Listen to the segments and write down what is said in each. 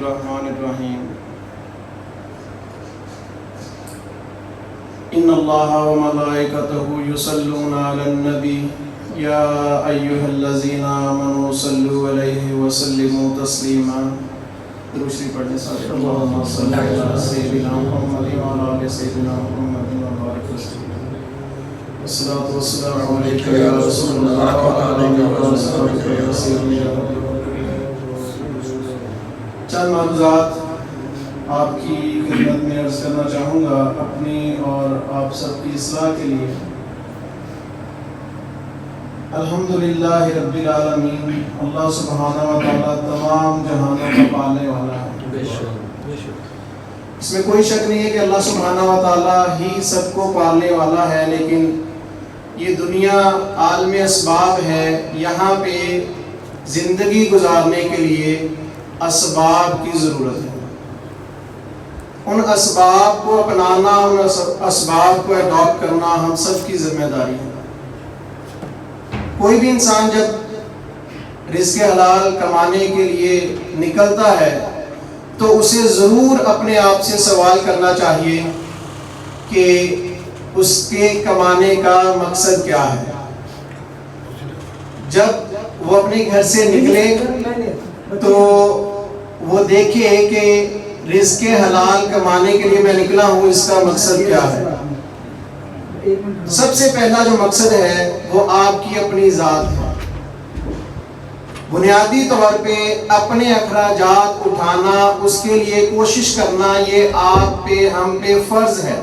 الرحمن الرحیم ان اللہ وملائکتہ یصلون علی النبی یا ایہا الذین آمنوا صلوا علیہ وسلموا تسلیما. درود شریف پڑھنے ساتھ اللہم صلی علی سیدنا محمد وعلی آل سیدنا محمد وبارک وسلم. والصلاة والسلام علیکہ یا رسول اللہ وعلی آلہ وصحبہ یا سیدنا یا رب. چند معروضات آپ کی خدمت میں عرض کرنا چاہوں گا اپنی اور آپ سب کی اصلاح کے لیے. الحمدللہ رب العالمین، اللہ سبحانہ و تعالیٰ تمام جہانوں کا پالنے والا ہے. اس میں کوئی شک نہیں ہے کہ اللہ سبحانہ و تعالیٰ ہی سب کو پالنے والا ہے، لیکن یہ دنیا عالم اسباب ہے. یہاں پہ زندگی گزارنے کے لیے اسباب کی ضرورت ہے. ان اسباب کو اپنانا، ان اسباب کو اڈاپٹ کرنا ہم سب کی ذمہ داری ہے. کوئی بھی انسان جب رزق حلال کمانے کے لیے نکلتا ہے تو اسے ضرور اپنے آپ سے سوال کرنا چاہیے کہ اس کے کمانے کا مقصد کیا ہے. جب وہ اپنے گھر سے نکلے تو وہ دیکھے کہ رزق حلال کمانے کے لیے میں نکلا ہوں، اس کا مقصد کیا ہے. سب سے پہلا جو مقصد ہے وہ آپ کی اپنی ذات ہے. بنیادی طور پہ اپنے اخراجات اٹھانا، اس کے لیے کوشش کرنا، یہ آپ پہ ہم پہ فرض ہے،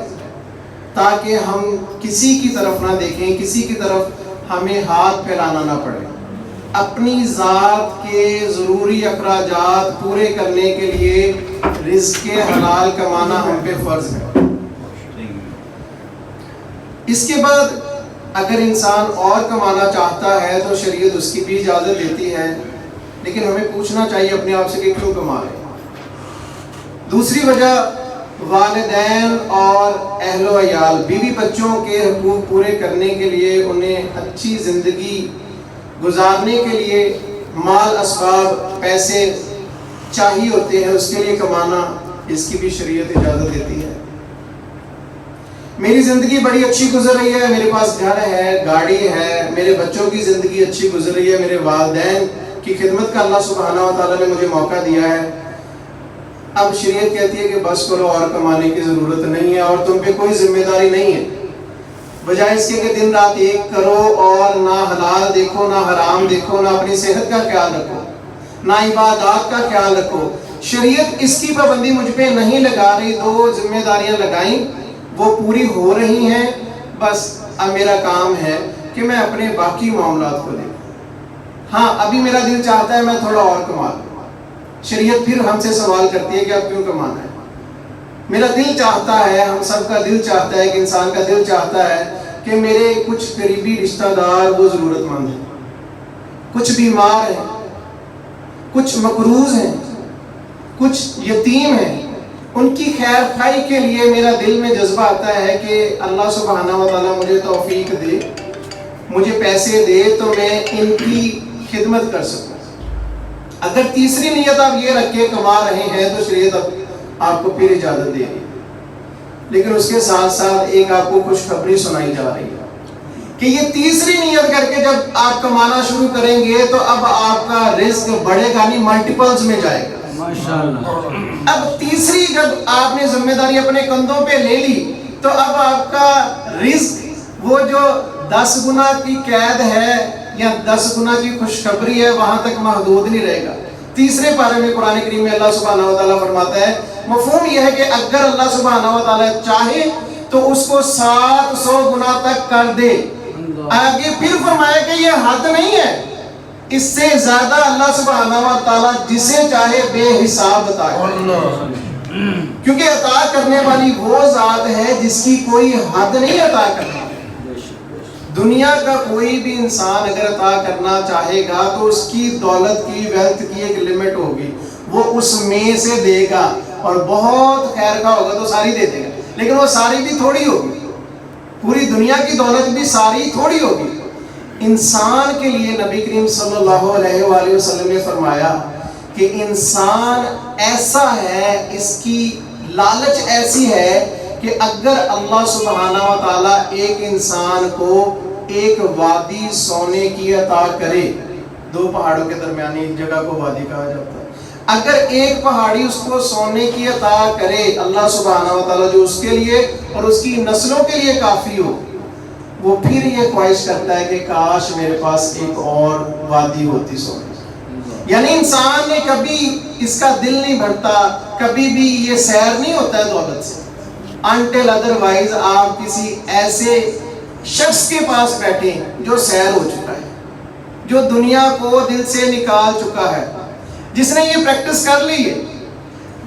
تاکہ ہم کسی کی طرف نہ دیکھیں، کسی کی طرف ہمیں ہاتھ پھیلانا نہ پڑے. اپنی ذات کے ضروری اخراجات پورے کرنے کے لیے رزق حلال کمانا ہم پہ فرض ہے. اس کے بعد اگر انسان اور کمانا چاہتا ہے تو شریعت اس کی بھی اجازت دیتی ہے، لیکن ہمیں پوچھنا چاہیے اپنے آپ سے کہ کیوں کما رہے ہیں. دوسری وجہ والدین اور اہل و عیال، بیوی بچوں کے حقوق پورے کرنے کے لیے، انہیں اچھی زندگی گزارنے کے لیے مال اسباب پیسے چاہیے ہوتے ہیں، اس کے لیے کمانا، اس کی بھی شریعت اجازت دیتی ہے. میری زندگی بڑی اچھی گزر رہی ہے، میرے پاس گھر ہے، گاڑی ہے، میرے بچوں کی زندگی اچھی گزر رہی ہے، میرے والدین کی خدمت کا اللہ سبحانہ و تعالیٰ نے مجھے موقع دیا ہے. اب شریعت کہتی ہے کہ بس کرو، اور کمانے کی ضرورت نہیں ہے اور تم پہ کوئی ذمہ داری نہیں ہے. بجائے اس کے کہ دن رات ایک کرو اور نہ حلال دیکھو، نہ حرام دیکھو، نہ اپنی صحت کا خیال رکھو، نہ عبادات کا خیال رکھو. شریعت اس کی پابندی مجھ پہ نہیں لگا رہی. دو ذمہ داریاں لگائیں، وہ پوری ہو رہی ہیں. بس اب میرا کام ہے کہ میں اپنے باقی معاملات کو دیکھوں. ہاں ابھی میرا دل چاہتا ہے میں تھوڑا اور کما لوں. شریعت پھر ہم سے سوال کرتی ہے کہ اب کیوں کمانا ہے. میرا دل چاہتا ہے، ہم سب کا دل چاہتا ہے، کہ انسان کا دل چاہتا ہے کہ میرے کچھ قریبی رشتہ دار وہ ضرورت مند ہیں، کچھ بیمار ہیں، کچھ مقروض ہیں، کچھ یتیم ہیں. ان کی خیر خواہی کے لیے میرا دل میں جذبہ آتا ہے کہ اللہ سبحانہ و تعالیٰ مجھے توفیق دے، مجھے پیسے دے تو میں ان کی خدمت کر سکوں. اگر تیسری نیت آپ یہ رکھ کے کما رہے ہیں تو شریعت آپ کو پھر اجازت دے گی. لیکن اس کے ساتھ ساتھ ایک آپ کو خوشخبری سنائی جا رہی ہے کہ یہ تیسری نیت کر کے جب آپ کمانا شروع کریں گے تو اب آپ کا رزق بڑھے گا نہیں، ملٹیپلز میں جائے گا. اب تیسری جب آپ نے ذمہ داری اپنے کندھوں پہ لے لی تو اب آپ کا رزق وہ جو 10 گنا کی قید ہے یا 10 گنا کی خوشخبری ہے وہاں تک محدود نہیں رہے گا. تیسرے پارے میں قرآن کریم میں اللہ سبحانہ و تعالیٰ فرماتا ہے، مفہوم یہ ہے کہ اگر اللہ سبحانہ و تعالیٰ چاہے تو اس کو 700 گنا تک کر دے. آگے پھر فرمایا کہ یہ حد نہیں ہے، اس سے زیادہ اللہ سبحانہ و تعالیٰ جسے چاہے بے حساب عطا کرے. کیونکہ عطا کرنے والی وہ ذات ہے جس کی کوئی حد نہیں عطا کرنا. دنیا کا کوئی بھی انسان اگر عطا کرنا چاہے گا تو اس کی دولت کی، ویلتھ کی ایک لمٹ ہوگی، وہ اس میں سے دے گا اور بہت خیر کا ہوگا تو ساری دے دے گا. لیکن وہ ساری بھی تھوڑی ہوگی، پوری دنیا کی دولت بھی ساری تھوڑی ہوگی. انسان کے لیے نبی کریم صلی اللہ علیہ وآلہ وسلم نے فرمایا کہ انسان ایسا ہے، اس کی لالچ ایسی ہے کہ اگر اللہ سبحانہ و تعالیٰ ایک انسان کو ایک وادی سونے کی عطا کرے، دو پہاڑوں کے درمیانی جگہ کو وادی کہا جاتا ہے، اگر ایک پہاڑی اس کو سونے کی عطا کرے اللہ سبحانہ و تعالیٰ، جو اس کے لیے اور اس کی نسلوں کے لیے کافی ہو، وہ پھر یہ خواہش کرتا ہے کہ کاش میرے پاس ایک اور وادی ہوتی سونے۔ یعنی انسان نے کبھی اس کا دل نہیں بھرتا، کبھی بھی یہ سیر نہیں ہوتا ہے دولت سے، انٹل ادروائز آپ کسی ایسے شخص کے پاس بیٹھیں جو سیر ہو چکا ہے، جو دنیا کو دل سے نکال چکا ہے، جس نے یہ پریکٹس کر لی ہے،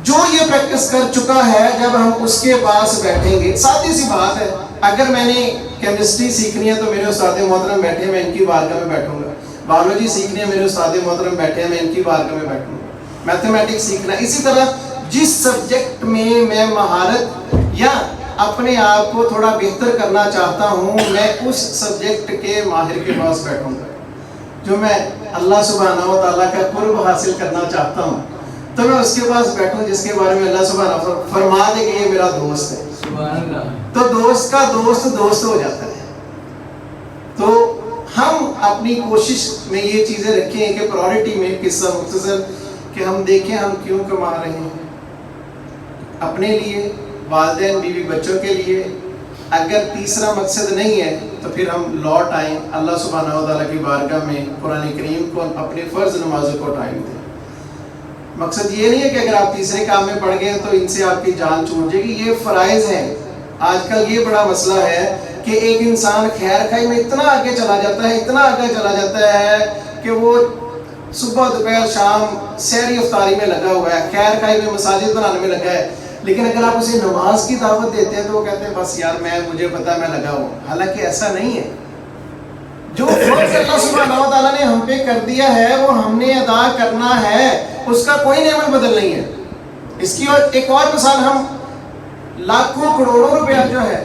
جو یہ پریکٹس کر چکا ہے، جب ہم اس کے پاس بیٹھیں گے، سادی سی بات ہے، اگر میں نے کیمسٹری سیکھنی ہے تو میرے استاد محترم بیٹھے ہیں، میں ان کی بارگاہ میں بیٹھوں گا، بایولوجی سیکھنی ہے، میرے استاد محترم بیٹھے ہیں، میں ان کی بارگاہ میں بیٹھوں گا، میتھمیٹکس سیکھنا ہے، اسی طرح جس سبجیکٹ میں میں مہارت یا اپنے آپ کو تھوڑا بہتر کرنا چاہتا ہوں، میں اس سبجیکٹ کے ماہر کے پاس بیٹھوں گا۔ جو میں اللہ سبحانہ و تعالیٰ کا قرب حاصل کرنا چاہتا ہوں تو میں اس کے پاس بیٹھوں جس کے بارے میں اللہ سبحانہ فرما دے کہ یہ میرا دوست ہے، تو دوست کا دوست دوست ہو جاتا ہے۔ تو ہم اپنی کوشش میں یہ چیزیں رکھیں کہ پرائورٹی میں قصہ مختصر کہ ہم دیکھیں ہم کیوں کما رہے ہیں، اپنے لیے، والدین بیوی بچوں کے لیے۔ اگر تیسرا مقصد نہیں ہے تو پھر ہم لوٹ آئیں اللہ سبحانہ و تعالیٰ کی بارگاہ میں، قرآن کریم کو اپنے فرض نمازوں کو ٹائم دیں۔ مقصد یہ نہیں ہے کہ اگر آپ تیسرے کام میں پڑ گئے تو ان سے آپ کی جان چھوٹ جائے گی، یہ فرائض ہیں۔ آج کل یہ بڑا مسئلہ ہے کہ ایک انسان خیر خائی میں اتنا آگے چلا جاتا ہے، اتنا آگے چلا جاتا ہے کہ وہ صبح دوپہر شام سحری افطاری میں لگا ہوا ہے، خیر خائی میں مساجد بنانے میں لگا ہے، لیکن اگر آپ اسے نماز کی دعوت دیتے ہیں تو وہ کہتے ہیں بس یار مجھے پتا میں لگا ہوں، حالانکہ ایسا نہیں ہے۔ جو فرض اللہ سبحانہ و تعالیٰ نے ہم پہ کر دیا ہے وہ ہم نے ادا کرنا ہے، اس کا کوئی نعمت بدل نہیں ہے۔ اس کی ایک اور مثال، ہم لاکھوں کروڑوں روپیہ جو ہے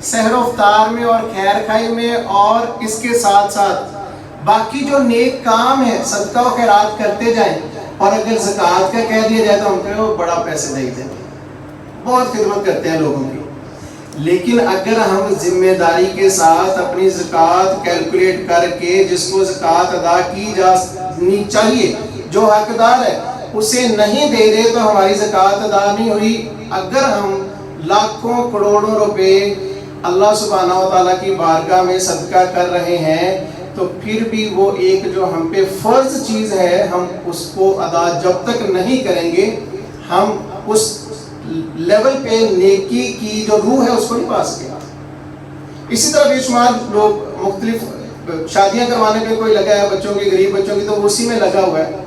سحر و افطار میں اور خیر خائی میں اور اس کے ساتھ ساتھ باقی جو نیک کام ہے صدقہ و خیرات کرتے جائیں، اور اگر زکوٰۃ کا کہہ دیا جائے تو ہم کہیں وہ بڑا پیسے دے دیتے ہیں، بہت خدمت کرتے ہیں لوگوں کی۔ لیکن اگر ہم ذمہ داری کے ساتھ اپنی زکوٰۃ کیلکولیٹ کر کے جس کو زکوٰۃ ادا کی جانی چاہیے، جو حقدار ہے، اسے نہیں دے دے تو ہماری زکوٰۃ ادا نہیں ہوئی۔ اگر ہم لاکھوں کروڑوں روپے اللہ سبحانہ و تعالیٰ کی بارگاہ میں صدقہ کر رہے ہیں تو پھر بھی وہ ایک جو ہم پہ فرض چیز ہے ہم اس کو ادا جب تک نہیں کریں گے، ہم اس لیول پہ نیکی کی جو روح ہے اس کو نہیں پا سکے۔ اسی طرح بے شمار لوگ مختلف شادیاں کروانے پہ کوئی لگا ہے، بچوں کی، غریب بچوں کی، تو اسی میں لگا ہوا ہے،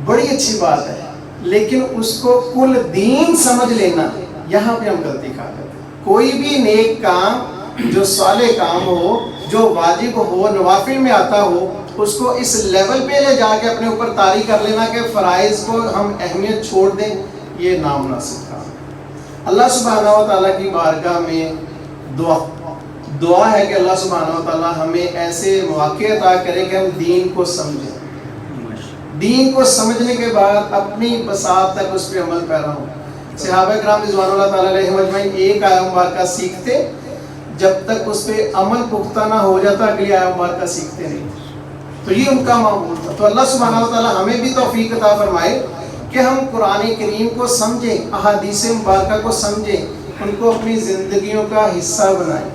بڑی اچھی بات ہے، لیکن اس کو کل دین سمجھ لینا، یہاں پہ ہم غلطی کھا جاتے ہیں۔ کوئی بھی نیک کام جو صالح کام ہو، جو واجب ہو، نوافل میں آتا ہو، اس کو اس لیول پہ لے جا کے اپنے اوپر طاری کر لینا کہ فرائض کو ہم اہمیت چھوڑ دیں، یہ نامناسب کام ہے۔ اللہ سبحانہ و تعالیٰ کی بارگاہ میں دعا ہے کہ اللہ سبحانہ و تعالیٰ ہمیں ایسے مواقع عطا کرے کہ ہم دین کو سمجھیں، دین کو سمجھنے کے بعد اپنی بساط تک اس پہ عمل پیرا ہوں۔ صحابہ کرام رضوان اللہ تعالیٰ علیہم اجمعین ایک آیہ مبارکہ سیکھتے، جب تک اس پہ عمل پختہ نہ ہو جاتا اگلی آیہ مبارکہ سیکھتے نہیں، تو یہ ان کا معمول تھا۔ تو اللہ سبحانہ و تعالیٰ ہمیں بھی توفیق عطا فرمائے کہ ہم قرآن کریم کو سمجھیں، احادیث مبارکہ کو سمجھیں، ان کو اپنی زندگیوں کا حصہ بنائیں،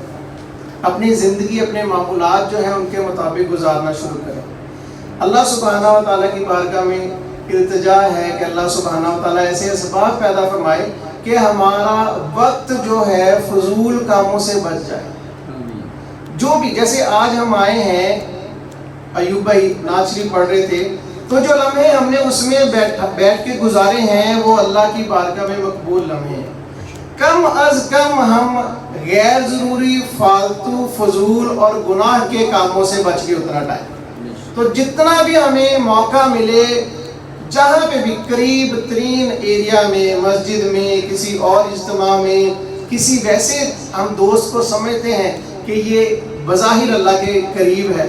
اپنی زندگی، اپنے معمولات جو ہیں ان کے مطابق گزارنا شروع کریں۔ اللہ سبحانہ و تعالیٰ کی بارگاہ میں التجا ہے کہ اللہ سبحانہ و تعالیٰ ایسے اسباب پیدا فرمائے کہ ہمارا وقت جو ہے فضول کاموں سے بچ جائے۔ جو بھی، جیسے آج ہم آئے ہیں، ایوب بھائی نعت شریف پڑھ رہے تھے، تو جو لمحے ہم نے اس میں بیٹھ کے گزارے ہیں وہ اللہ کی بارگاہ میں مقبول لمحے ہیں۔ کم از کم ہم غیر ضروری، فالتو، فضول اور گناہ کے کاموں سے بچ کے اتنا ٹائم، تو جتنا بھی ہمیں موقع ملے، جہاں پہ بھی قریب ترین ایریا میں، مسجد میں، کسی اور اجتماع میں، کسی ویسے ہم دوست کو سمجھتے ہیں کہ یہ بظاہر اللہ کے قریب ہے،